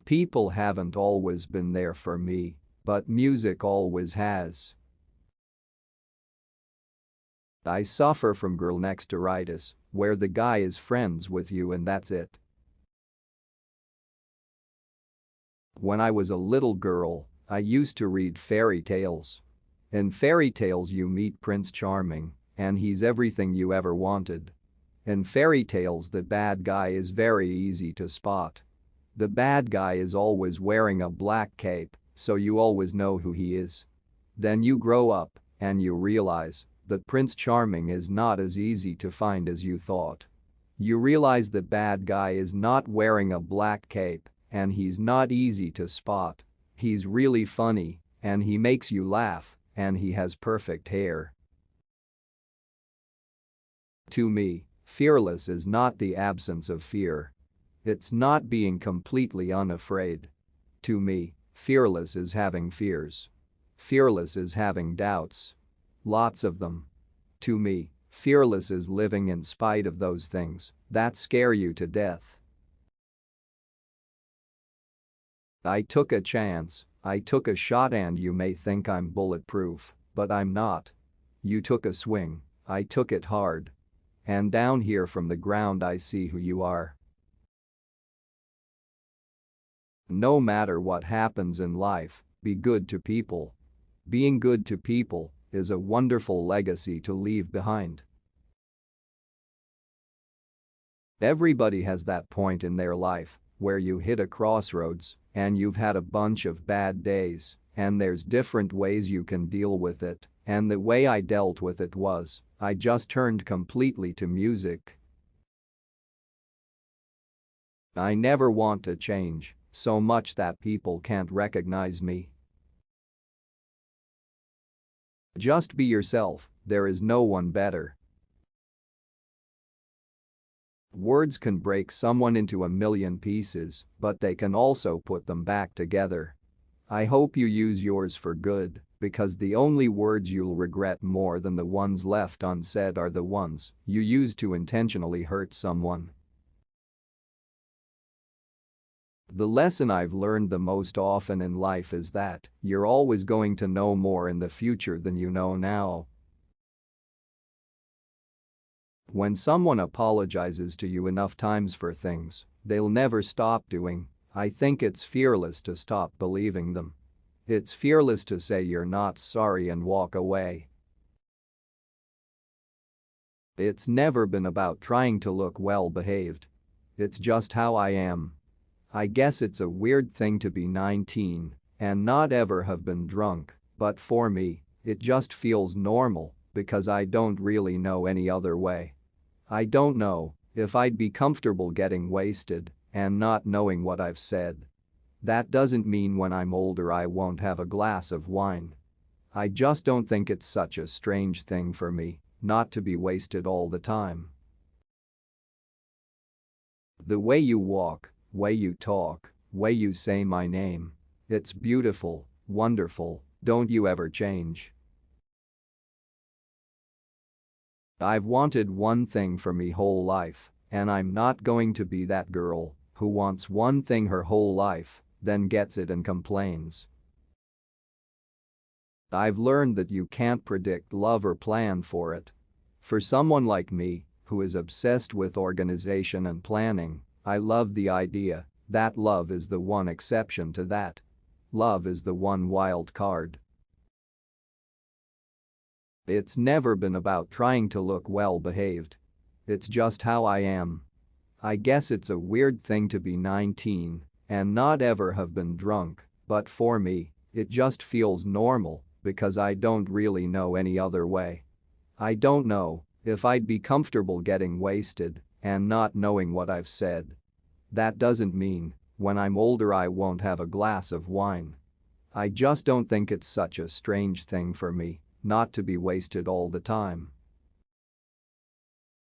People haven't always been there for me, but music always has. I suffer from girl next doritis, where the guy is friends with you and that's it. When I was a little girl, I used to read fairy tales. In fairy tales you meet Prince Charming, and he's everything you ever wanted. In fairy tales the bad guy is very easy to spot. The bad guy is always wearing a black cape, so you always know who he is. Then you grow up, and you realize that Prince Charming is not as easy to find as you thought. You realize the bad guy is not wearing a black cape, and he's not easy to spot. He's really funny, and he makes you laugh, and he has perfect hair. To me, fearless is not the absence of fear. It's not being completely unafraid. To me, fearless is having fears. Fearless is having doubts. Lots of them. To me, fearless is living in spite of those things that scare you to death. I took a chance, I took a shot, and you may think I'm bulletproof, but I'm not. You took a swing, I took it hard. And down here from the ground I see who you are. No matter what happens in life, be good to people. Being good to people is a wonderful legacy to leave behind. Everybody has that point in their life where you hit a crossroads and you've had a bunch of bad days, and there's different ways you can deal with it, and the way I dealt with it was, I just turned completely to music. I never want to change so much that people can't recognize me. Just be yourself, there is no one better. Words can break someone into a million pieces, but they can also put them back together. I hope you use yours for good, because the only words you'll regret more than the ones left unsaid are the ones you used to intentionally hurt someone. The lesson I've learned the most often in life is that you're always going to know more in the future than you know now. When someone apologizes to you enough times for things they'll never stop doing, I think it's fearless to stop believing them. It's fearless to say you're not sorry and walk away. It's never been about trying to look well-behaved. It's just how I am. I guess it's a weird thing to be 19 and not ever have been drunk, but for me, it just feels normal because I don't really know any other way. I don't know if I'd be comfortable getting wasted and not knowing what I've said. That doesn't mean when I'm older I won't have a glass of wine. I just don't think it's such a strange thing for me not to be wasted all the time. The way you walk, way you talk, way you say my name, it's beautiful, wonderful, don't you ever change. I've wanted one thing for me whole life, and I'm not going to be that girl who wants one thing her whole life, then gets it and complains. I've learned that you can't predict love or plan for it. For someone like me, who is obsessed with organization and planning, I love the idea that love is the one exception to that. Love is the one wild card. It's never been about trying to look well-behaved. It's just how I am. I guess it's a weird thing to be 19 and not ever have been drunk, but for me, it just feels normal because I don't really know any other way. I don't know if I'd be comfortable getting wasted and not knowing what I've said. That doesn't mean when I'm older I won't have a glass of wine. I just don't think it's such a strange thing for me not to be wasted all the time.